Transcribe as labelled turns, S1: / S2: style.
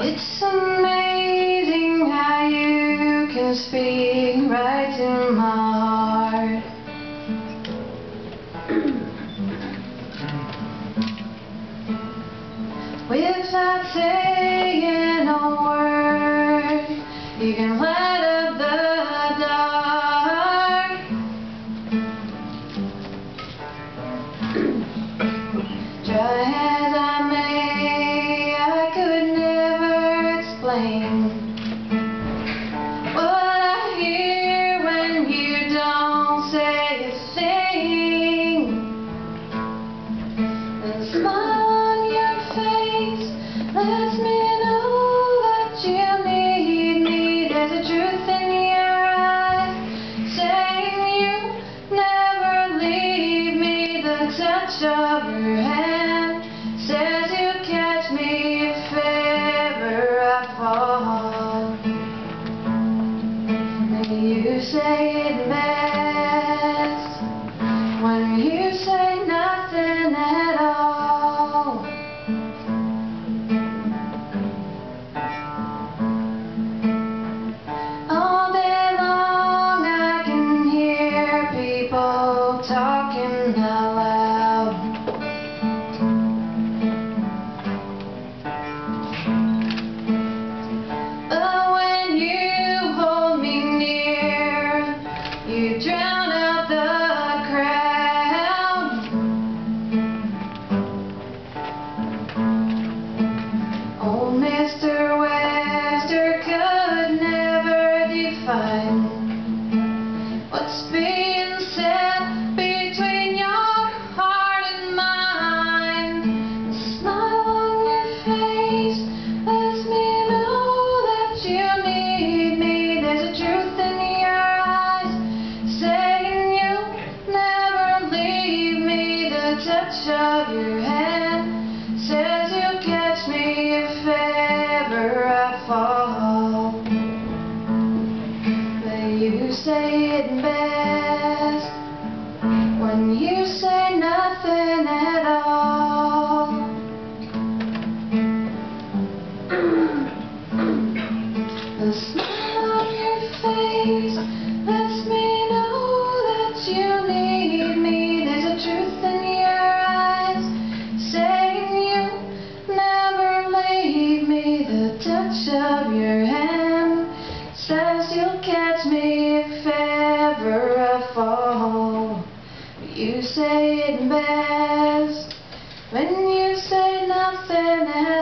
S1: It's amazing how you can speak right to my heart. Without saying a word, you can light up the dark. Try as I may, I could never explain what I hear when you don't say a thing. The smile on your face lets me know that you need me. There's a truth in your eyes saying you never leave me. The touch of your hand says you'll catch me if ever I fall. You say it best when you say nothing at all. All day long I can hear people talking out loud. But when you hold me near, you drown out the crowd. Oh, Mr. Webster could never define what's being said between your heart and mine. The smile on your face lets me know that you need me. There's a truth in your eyes saying you'll never leave me. The touch of your hand says you'll catch me if ever I fall. But you say it best when you say nothing at all. The smile on your face lets me know that you need me. There's a truth in your eyes saying you never leave me. The touch of your hand says you'll catch me if ever I fall. You say it best when you say nothing at all.